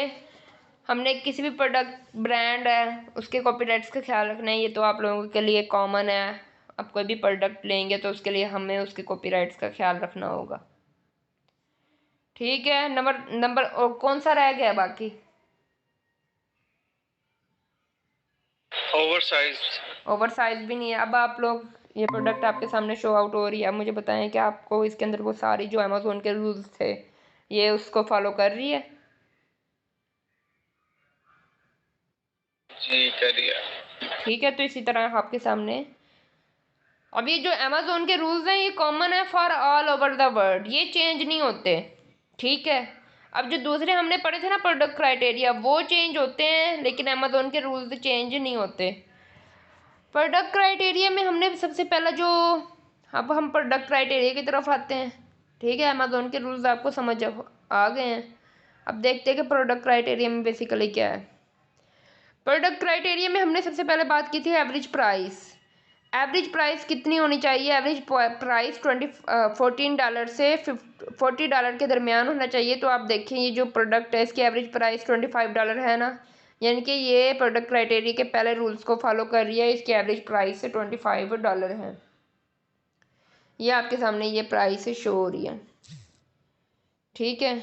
हमने किसी भी प्रोडक्ट ब्रांड है उसके कॉपीराइट्स का ख्याल रखना है। ये तो आप लोगों के लिए कॉमन है, आप कोई भी प्रोडक्ट लेंगे तो उसके लिए हमें उसके कॉपीराइट्स का ख्याल रखना होगा। ठीक है। नंबर और कौन सा रह गया बाकी? ओवर साइज भी नहीं है। अब आप लोग, ये प्रोडक्ट आपके सामने शो आउट हो रही है, अब मुझे बताएं कि आपको इसके अंदर वो सारी जो अमेज़ोन के रूल्स थे ये उसको फॉलो कर रही है? जी करिए। ठीक है। तो इसी तरह आपके सामने अब ये जो अमेज़ोन के रूल्स हैं ये कॉमन है for all over the world, ये चेंज नहीं होते। ठीक है। अब जो दूसरे हमने पढ़े थे ना प्रोडक्ट क्राइटेरिया, वो चेंज होते हैं लेकिन अमेज़ोन के रूल्स चेंज नहीं होते। प्रोडक्ट क्राइटेरिया में हमने सबसे पहला जो, अब हम प्रोडक्ट क्राइटेरिया की तरफ आते हैं। ठीक है। अमेज़ोन के रूल्स आपको समझ आ गए हैं। अब देखते हैं कि प्रोडक्ट क्राइटेरिया में बेसिकली क्या है। प्रोडक्ट क्राइटेरिया में हमने सबसे पहले बात की थी एवरेज प्राइस। एवरेज प्राइस कितनी होनी चाहिए? एवरेज प्राइस $14 से $40 के दरमियान होना चाहिए। तो आप देखें ये जो प्रोडक्ट है इसकी एवरेज प्राइस $25 है ना, यानी कि ये प्रोडक्ट क्राइटेरिया के पहले रूल्स को फॉलो कर रही है। इसकी एवरेज प्राइस से $25 है। ये आपके सामने ये प्राइस शो हो रही है। ठीक है।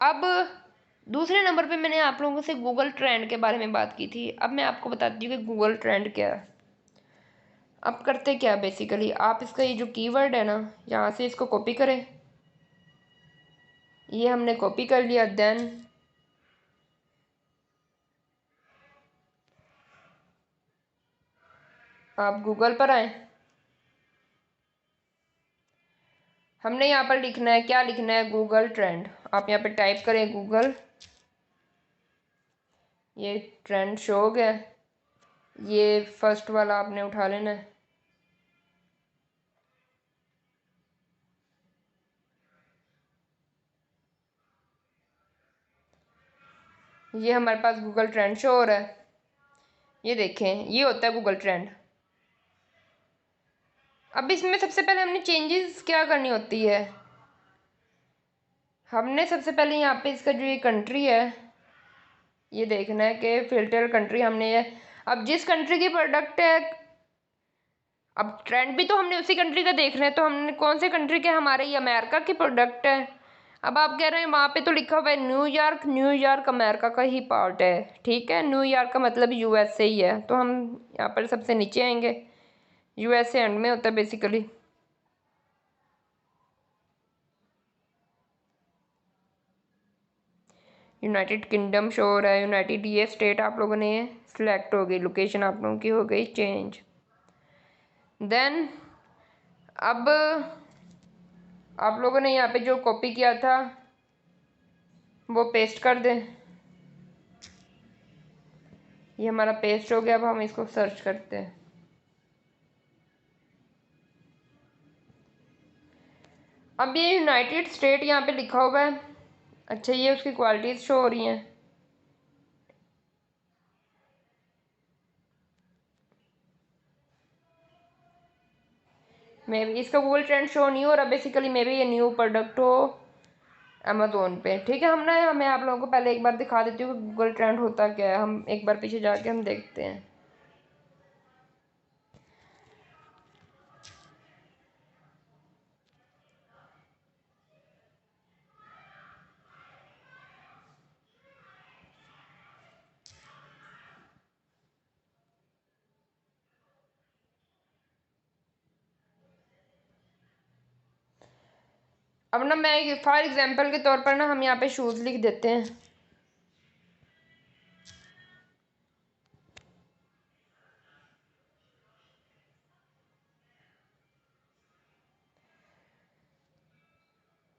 अब दूसरे नंबर पे मैंने आप लोगों से गूगल ट्रेंड के बारे में बात की थी। अब मैं आपको बताती हूँ कि गूगल ट्रेंड क्या है। अब करते क्या बेसिकली, आप इसका ये जो कीवर्ड है ना यहाँ से इसको कॉपी करें। ये हमने कॉपी कर लिया। देन आप गूगल पर आए। हमने यहाँ पर लिखना है, क्या लिखना है? Google trend. आप यहाँ पे टाइप करें गूगल, ये ट्रेंड शो हो गया। ये फर्स्ट वाला आपने उठा लेना है। ये हमारे पास गूगल ट्रेंड शो हो रहा है। ये देखें, ये होता है गूगल ट्रेंड। अब इसमें सबसे पहले हमने चेंजेस क्या करनी होती है? हमने सबसे पहले यहाँ पे इसका जो ये कंट्री है ये देखना है कि फिल्टर कंट्री हमने ये, अब जिस कंट्री की प्रोडक्ट है, अब ट्रेंड भी तो हमने उसी कंट्री का देखना है। तो हमने कौन से कंट्री के, हमारे ये अमेरिका की प्रोडक्ट है। अब आप कह रहे हैं वहाँ पे तो लिखा हुआ है न्यूयॉर्क। न्यूयॉर्क अमेरिका का ही पार्ट है। ठीक है। न्यूयॉर्क का मतलब यूएसए ही है। तो हम यहाँ पर सबसे नीचे आएंगे। यूएसए एंड में होता है बेसिकली। यूनाइटेड किंगडम शो हो रहा है। यूनाइटेड ये स्टेट आप लोगों ने सिलेक्ट हो गई, लोकेशन आप लोगों की हो गई चेंज। देन अब आप लोगों ने यहाँ पे जो कॉपी किया था वो पेस्ट कर दें। ये हमारा पेस्ट हो गया। अब हम इसको सर्च करते हैं। अब ये यूनाइटेड स्टेट यहाँ पे लिखा हुआ है। अच्छा, ये उसकी क्वालिटीज़ शो हो रही हैं। मे भी इसका गूगल ट्रेंड शो नहीं हो रहा बेसिकली, मे भी ये न्यू प्रोडक्ट हो अमेज़ोन पे। ठीक है। मैं आप लोगों को पहले एक बार दिखा देती हूँ कि गूगल ट्रेंड होता क्या है। हम एक बार पीछे जाके हम देखते हैं। अब ना मैं फॉर एग्जांपल के तौर पर ना हम यहाँ पे शूज़ लिख देते हैं।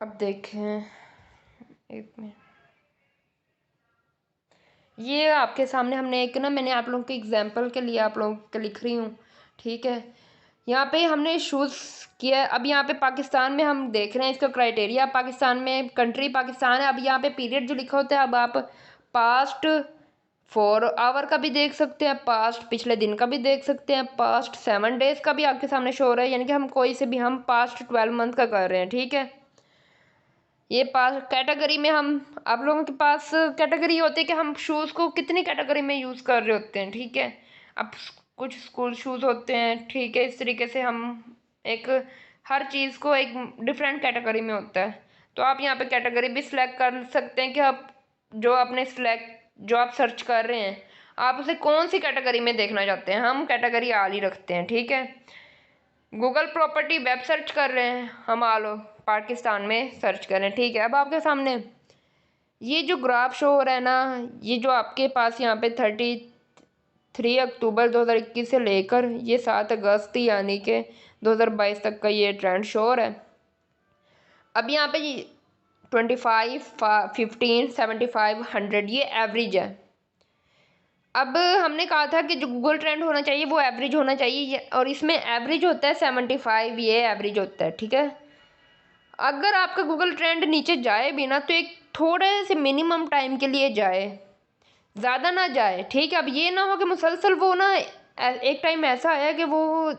अब देखें, एक मिनट, ये आपके सामने हमने एक ना, मैंने आप लोगों के एग्जांपल के लिए आप लोगों के लिख रही हूँ, ठीक है। यहाँ पे हमने शूज़ किया है। अब यहाँ पे पाकिस्तान में हम देख रहे हैं इसका क्राइटेरिया, पाकिस्तान में कंट्री पाकिस्तान है। अब यहाँ पे पीरियड जो लिखा होता है, अब आप पास्ट 4 आवर का भी देख सकते हैं, पास्ट पिछले दिन का भी देख सकते हैं, पास्ट 7 डेज का भी आपके सामने शो हो रहा है, यानी कि हम कोई से भी हम पास्ट 12 मंथ का कर रहे हैं, ठीक है। ये पास कैटेगरी में हम, आप लोगों के पास कैटेगरी होती है कि हम शूज़ को कितनी कैटेगरी में यूज़ कर रहे होते हैं, ठीक है। अब कुछ स्कूल शूज़ होते हैं, ठीक है, इस तरीके से हम एक हर चीज़ को एक डिफरेंट कैटेगरी में होता है। तो आप यहाँ पे कैटेगरी भी सिलेक्ट कर सकते हैं कि आप जो आपने जो आप सर्च कर रहे हैं, आप उसे कौन सी कैटेगरी में देखना चाहते हैं। हम कैटेगरी आल ही रखते हैं, ठीक है। गूगल प्रॉपर्टी वेब सर्च कर रहे हैं, हम आलो पाकिस्तान में सर्च कर रहे हैं, ठीक है। अब आपके सामने ये जो ग्राफ शो हो रहा है ना, ये जो आपके पास यहाँ पे 33 अक्टूबर 2021 से लेकर ये 7 अगस्त यानी कि 2022 तक का ये ट्रेंड शो हो रहा है। अब यहाँ पे 25, 15, 75, 100 ये एवरेज है। अब हमने कहा था कि जो गूगल ट्रेंड होना चाहिए वो एवरेज होना चाहिए, और इसमें एवरेज होता है 75, ये एवरेज होता है, ठीक है। अगर आपका गूगल ट्रेंड नीचे जाए भी ना, तो एक थोड़े से मिनिमम टाइम के लिए जाए, ज़्यादा ना जाए, ठीक है। अब ये ना हो कि मुसलसल वो ना एक टाइम ऐसा आया कि वो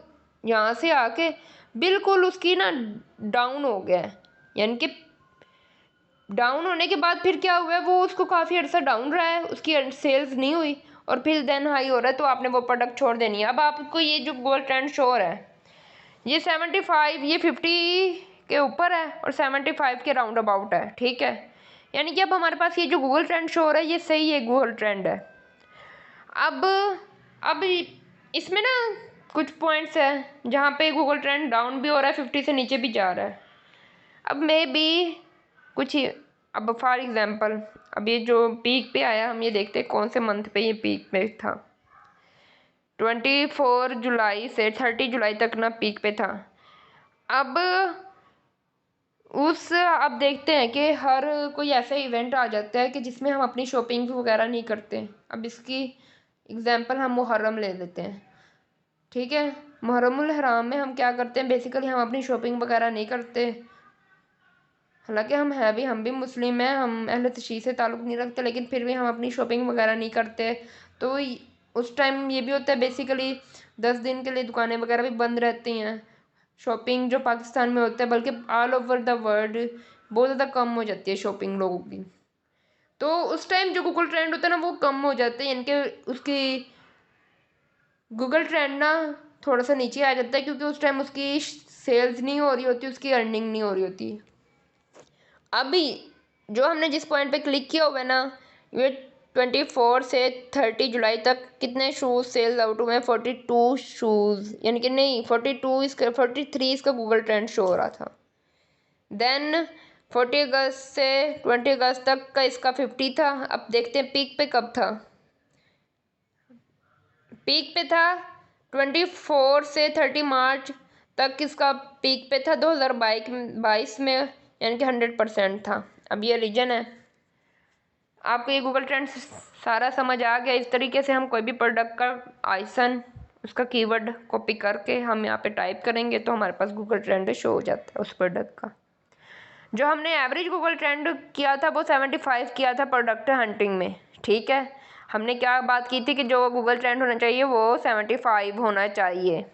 यहाँ से आके बिल्कुल उसकी ना डाउन हो गया, यानी कि डाउन होने के बाद फिर क्या हुआ है, वो उसको काफ़ी अर्सा डाउन रहा है, उसकी सेल्स नहीं हुई, और फिर देन हाई हो रहा है, तो आपने वो प्रोडक्ट छोड़ देनी है। अब आपको ये जो गूगल ट्रेंड शो हो रहा है, ये 75, ये 50 के ऊपर है और 75 के राउंड अबाउट है, ठीक है। यानी कि अब हमारे पास ये जो गूगल ट्रेंड शो हो रहा है, ये सही है, गूगल ट्रेंड है। अब इसमें ना कुछ पॉइंट्स है जहाँ पे गूगल ट्रेंड डाउन भी हो रहा है, 50 से नीचे भी जा रहा है। अब मे बी कुछ ही, अब फॉर एग्जांपल अब ये जो पीक पे आया, हम ये देखते हैं कौन से मंथ पे ये पीक पे था। 24 जुलाई से 30 जुलाई तक ना पीक पे था। अब अब देखते हैं कि हर कोई ऐसा इवेंट आ जाता है कि जिसमें हम अपनी शॉपिंग वगैरह नहीं करते। अब इसकी एग्जांपल हम मुहर्रम ले लेते हैं, ठीक है। मुहर्रमुल हराम में हम क्या करते हैं, बेसिकली हम अपनी शॉपिंग वगैरह नहीं करते। हालांकि हम भी मुस्लिम हैं, हम अहले तशरीह से ताल्लुक़ नहीं रखते, लेकिन फिर भी हम अपनी शॉपिंग वगैरह नहीं करते। तो उस टाइम ये भी होता है, बेसिकली 10 दिन के लिए दुकानें वगैरह भी बंद रहती हैं। शॉपिंग जो पाकिस्तान में होता है, बल्कि ऑल ओवर द वर्ल्ड बहुत ज़्यादा कम हो जाती है शॉपिंग लोगों की। तो उस टाइम जो गूगल ट्रेंड होता है ना, वो कम हो जाते हैं, यानी कि उसकी गूगल ट्रेंड ना थोड़ा सा नीचे आ जाता है, क्योंकि उस टाइम उसकी सेल्स नहीं हो रही होती, उसकी अर्निंग नहीं हो रही होती। अभी जो हमने जिस पॉइंट पे क्लिक किया हुआ है ना, ये 24 से 30 जुलाई तक कितने शूज़ सेल आउट हुए हैं, 42 शूज़, यानी कि नहीं 42, इसका 43 इसका गूगल ट्रेंड शो हो रहा था। देन 40 अगस्त से 20 अगस्त तक का इसका 50 था। अब देखते हैं पीक पे कब था। पीक पे था 24 से 30 मार्च तक इसका पीक पे था 2022 में, यानी कि 100% था। अब ये रीजन है, आपको ये गूगल ट्रेंड सारा समझ आ गया। इस तरीके से हम कोई भी प्रोडक्ट का आइसन, उसका कीवर्ड कॉपी करके हम यहाँ पे टाइप करेंगे तो हमारे पास गूगल ट्रेंड शो हो जाता है उस प्रोडक्ट का। जो हमने एवरेज गूगल ट्रेंड किया था वो 75 किया था प्रोडक्ट हंटिंग में, ठीक है। हमने क्या बात की थी कि जो गूगल ट्रेंड होना चाहिए वो 75 होना चाहिए।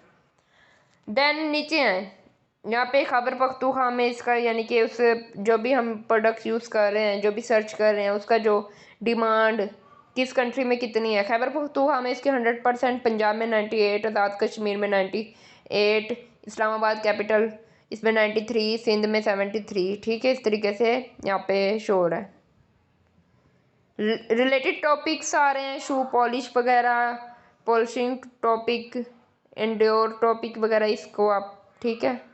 देन नीचे हैं यहाँ पे खैबर पख्तूनख्वा में इसका, यानी कि उस जो भी हम प्रोडक्ट्स यूज़ कर रहे हैं, जो भी सर्च कर रहे हैं, उसका जो डिमांड किस कंट्री में कितनी है। खैबर पख्तूनख्वा में इसके 100%, पंजाब में 98, आज़ाद कश्मीर में 98, इस्लामाबाद कैपिटल इसमें 93, सिंध में 73, ठीक है। इस तरीके से यहाँ पे शो हो रहा है। रिलेटेड टॉपिक्स आ रहे हैं, शू पॉलिश वगैरह, पॉलिशिंग टॉपिक, इंडोर टॉपिक वगैरह, इसको आप, ठीक है।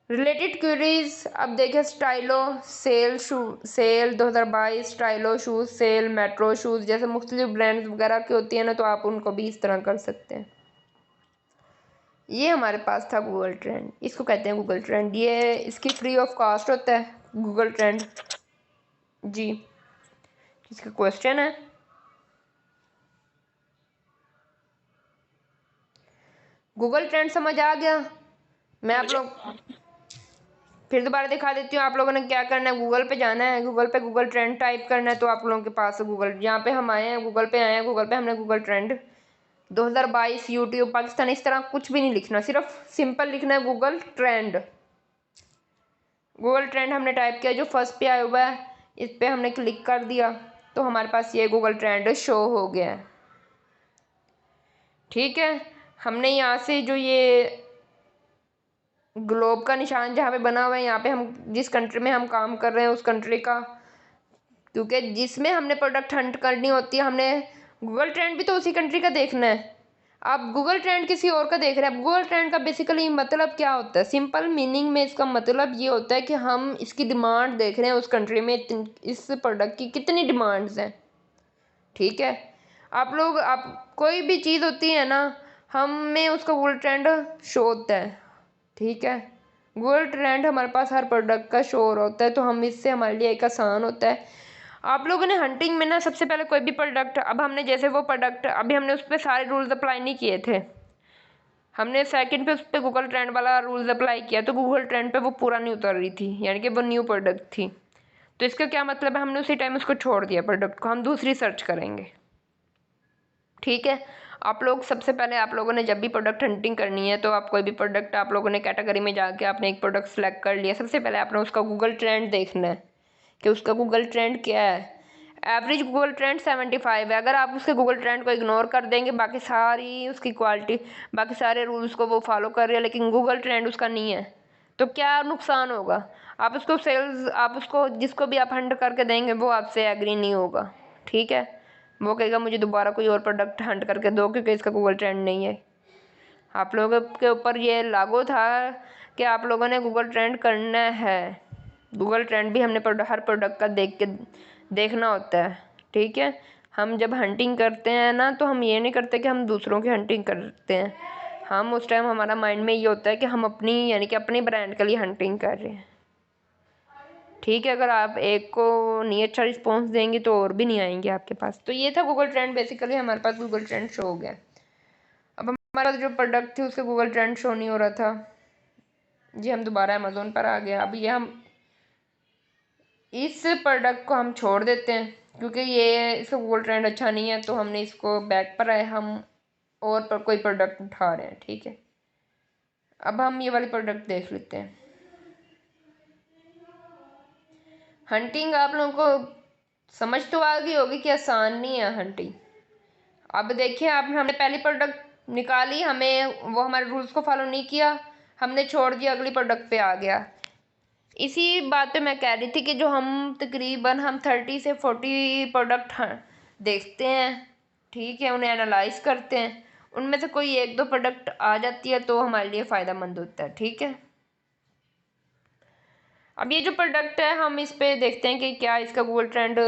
रिलेटेड क्वेरीज अब देखें, Stylo sale sale 2022, Stylo shoes sale, Metro shoes, जैसे मुख्तलिफ ब्रांड्स वगैरह की होती है ना, तो आप उनको भी इस तरह कर सकते हैं। ये हमारे पास था गूगल ट्रेंड, इसको कहते हैं गूगल ट्रेंड। ये इसकी फ्री ऑफ कॉस्ट होता है गूगल ट्रेंड जी। इसका क्वेश्चन है, गूगल ट्रेंड समझ आ गया? मैं आप लोग फिर दोबारा दिखा देती हूँ। आप लोगों ने क्या करना है, गूगल पे जाना है, गूगल पे गूगल ट्रेंड टाइप करना है। तो आप लोगों के पास गूगल, यहाँ पे हम आए हैं, गूगल पे आए हैं, गूगल पे हमने गूगल ट्रेंड 2022 यूट्यूब पाकिस्तान, इस तरह कुछ भी नहीं लिखना, सिर्फ सिंपल लिखना है गूगल ट्रेंड। गूगल ट्रेंड हमने टाइप किया, जो फर्स्ट पे आया हुआ है इस पर हमने क्लिक कर दिया, तो हमारे पास ये गूगल ट्रेंड शो हो गया है। ठीक है, हमने यहाँ से जो ये ग्लोब का निशान जहाँ पे बना हुआ है, यहाँ पे हम जिस कंट्री में हम काम कर रहे हैं उस कंट्री का, क्योंकि जिसमें हमने प्रोडक्ट हंट करनी होती है, हमने गूगल ट्रेंड भी तो उसी कंट्री का देखना है। आप गूगल ट्रेंड किसी और का देख रहे हैं। गूगल ट्रेंड का बेसिकली मतलब क्या होता है, सिंपल मीनिंग में इसका मतलब ये होता है कि हम इसकी डिमांड देख रहे हैं उस कंट्री में, इस प्रोडक्ट की कितनी डिमांड्स हैं। ठीक है, आप कोई भी चीज़ होती है ना, हमें उसका गूगल ट्रेंड शो होता है। ठीक है, गूगल ट्रेंड हमारे पास हर प्रोडक्ट का शो हो रहा होता है, तो हम इससे हमारे लिए एक आसान होता है। आप लोगों ने हंटिंग में ना सबसे पहले कोई भी प्रोडक्ट, अब हमने जैसे वो प्रोडक्ट अभी हमने उस पर सारे रूल्स अप्लाई नहीं किए थे, हमने सेकंड पे उस पर गूगल ट्रेंड वाला रूल्स अप्लाई किया, तो गूगल ट्रेंड पे वो पूरा नहीं उतर रही थी, यानी कि वो न्यू प्रोडक्ट थी। तो इसका क्या मतलब है, हमने उसी टाइम उसको छोड़ दिया प्रोडक्ट को, हम दूसरी सर्च करेंगे। ठीक है, आप लोग सबसे पहले आप लोगों ने जब भी प्रोडक्ट हंटिंग करनी है, तो आप कोई भी प्रोडक्ट आप लोगों ने कैटेगरी में जाके आपने एक प्रोडक्ट सेलेक्ट कर लिया, सबसे पहले आपने उसका गूगल ट्रेंड देखना है कि उसका गूगल ट्रेंड क्या है। एवरेज गूगल ट्रेंड 75 है। अगर आप उसके गूगल ट्रेंड को इग्नोर कर देंगे, बाकी सारी उसकी क्वालिटी, बाकी सारे रूल्स को वो फॉलो कर रहे हैं, लेकिन गूगल ट्रेंड उसका नहीं है, तो क्या नुकसान होगा? आप उसको सेल्स, आप उसको जिसको भी आप हंट करके देंगे वो आपसे एग्री नहीं होगा। ठीक है, वो कहेगा मुझे दोबारा कोई और प्रोडक्ट हंट करके दो क्योंकि इसका गूगल ट्रेंड नहीं है। आप लोगों के ऊपर ये लागू था कि आप लोगों ने गूगल ट्रेंड करना है। गूगल ट्रेंड भी हमने हर प्रोडक्ट का देखना होता है। ठीक है, हम जब हंटिंग करते हैं ना, तो हम ये नहीं करते कि हम दूसरों की हंटिंग करते हैं, हम उस टाइम हमारा माइंड में ये होता है कि हम अपनी, यानी कि अपनी ब्रांड के लिए हंटिंग कर रहे हैं। ठीक है, अगर आप एक को नहीं अच्छा रिस्पॉन्स देंगे तो और भी नहीं आएंगे आपके पास। तो ये था गूगल ट्रेंड, बेसिकली हमारे पास गूगल ट्रेंड शो हो गया। अब हमारा जो प्रोडक्ट थी उसका गूगल ट्रेंड शो नहीं हो रहा था जी, हम दोबारा अमेज़ोन पर आ गए। अब ये हम इस प्रोडक्ट को हम छोड़ देते हैं क्योंकि ये इसका गूगल ट्रेंड अच्छा नहीं है, तो हमने इसको बैक पर आए, हम और पर कोई प्रोडक्ट उठा रहे हैं। ठीक है, अब हम ये वाली प्रोडक्ट देख लेते हैं। हंटिंग आप लोगों को समझ तो आ गई होगी कि आसान नहीं है हंटिंग। अब देखिए, आप हमने पहली प्रोडक्ट निकाली, हमें वो हमारे रूल्स को फॉलो नहीं किया, हमने छोड़ दिया, अगली प्रोडक्ट पे आ गया। इसी बात पे मैं कह रही थी कि जो हम तकरीबन 30 से 40 प्रोडक्ट देखते हैं, ठीक है, उन्हें एनालाइज करते हैं, उनमें से कोई एक दो प्रोडक्ट आ जाती है तो हमारे लिए फ़ायदा मंद होता है। ठीक है, अब ये जो प्रोडक्ट है हम इस पे देखते हैं कि क्या इसका गूगल ट्रेंड,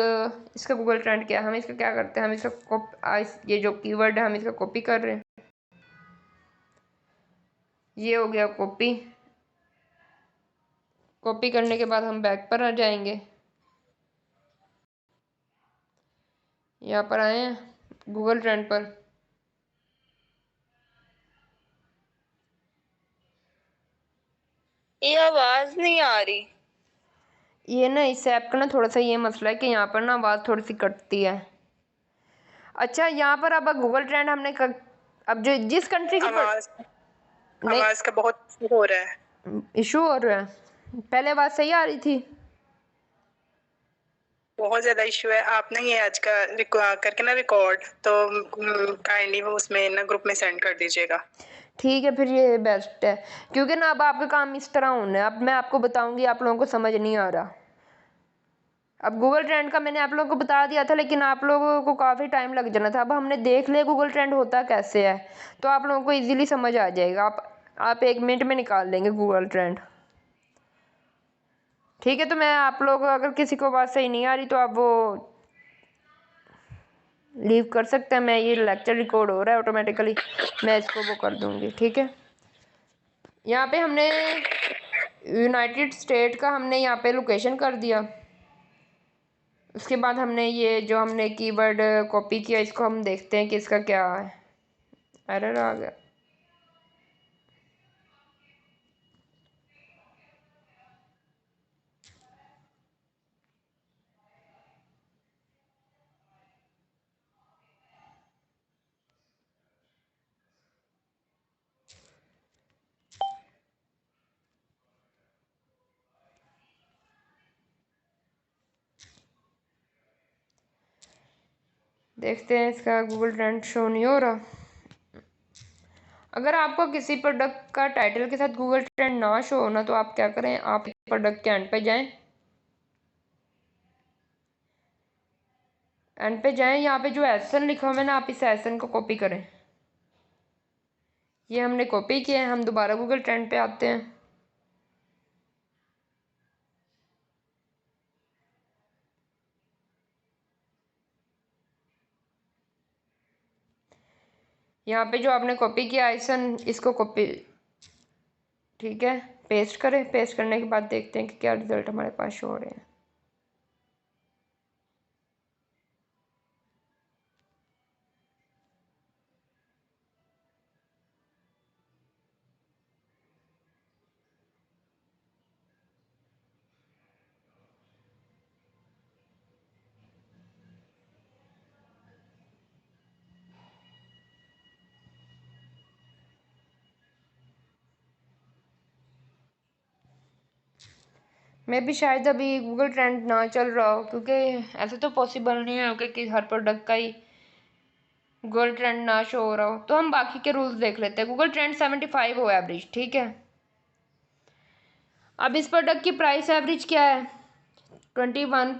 इसका गूगल ट्रेंड क्या है। हम इसका क्या करते हैं, हम इसका ये जो कीवर्ड है हम इसका कॉपी कर रहे हैं, ये हो गया कॉपी। कॉपी करने के बाद हम बैक पर आ जाएंगे, यहाँ पर आए हैं गूगल ट्रेंड पर, ये आवाज नहीं आ रही। ये ना इस ऐप का ना थोड़ा सा ये मसला है कि यहाँ पर ना आवाज़ थोड़ी सी कटती है। अच्छा, यहाँ पर अब गूगल ट्रेंड हमने अब जो जिस कंट्री की आवाज का बहुत हो रहा है, इशू हो रहा है, पहले आवाज़ सही आ रही थी, बहुत ज्यादा इशू है। आपने ये आज का करके ना रिकॉर्ड, तो काइंडली वो उसमें ना ग्रुप में सेंड कर दीजिएगा। ठीक है, फिर ये बेस्ट है क्योंकि ना अब आपका काम इस तरह होना है। अब मैं आपको बताऊंगी, आप लोगों को समझ नहीं आ रहा। अब गूगल ट्रेंड का मैंने आप लोगों को बता दिया था, लेकिन आप लोगों को काफ़ी टाइम लग जाना था। अब हमने देख लिया गूगल ट्रेंड होता कैसे है, तो आप लोगों को इजीली समझ आ जाएगा। आप 1 मिनट में निकाल लेंगे गूगल ट्रेंड। ठीक है, तो मैं आप लोग, अगर किसी को बात सही नहीं आ रही तो आप वो लीव कर सकते हैं। मैं, ये लेक्चर रिकॉर्ड हो रहा है ऑटोमेटिकली, मैं इसको वो कर दूंगी। ठीक है, यहाँ पे हमने यूनाइटेड स्टेट का हमने यहाँ पे लोकेशन कर दिया। उसके बाद हमने ये जो हमने कीवर्ड कॉपी किया इसको हम देखते हैं कि इसका क्या है। एरर आ गया। देखते हैं इसका गूगल ट्रेंड शो नहीं हो रहा। अगर आपको किसी प्रोडक्ट का टाइटल के साथ गूगल ट्रेंड ना शो होना तो आप क्या करें, आप प्रोडक्ट के एंड पे जाएं। एंड पे जाएं, यहाँ पे जो एसन लिखा हुआ है ना, आप इस एसन को कॉपी करें। ये हमने कॉपी किया है। हम दोबारा गूगल ट्रेंड पे आते हैं। यहाँ पे जो आपने कॉपी किया आइसन, इसको कॉपी, ठीक है, पेस्ट करें। पेस्ट करने के बाद देखते हैं कि क्या रिजल्ट हमारे पास शो हो रहे हैं। मैं भी शायद अभी गूगल ट्रेंड ना चल रहा हो, क्योंकि ऐसे तो पॉसिबल नहीं है कि हर प्रोडक्ट का ही गूगल ट्रेंड ना शो हो रहा हो। तो हम बाकी के रूल्स देख लेते हैं। गूगल ट्रेंड 75 हो एवरेज, ठीक है। अब इस प्रोडक्ट की प्राइस एवरेज क्या है, 21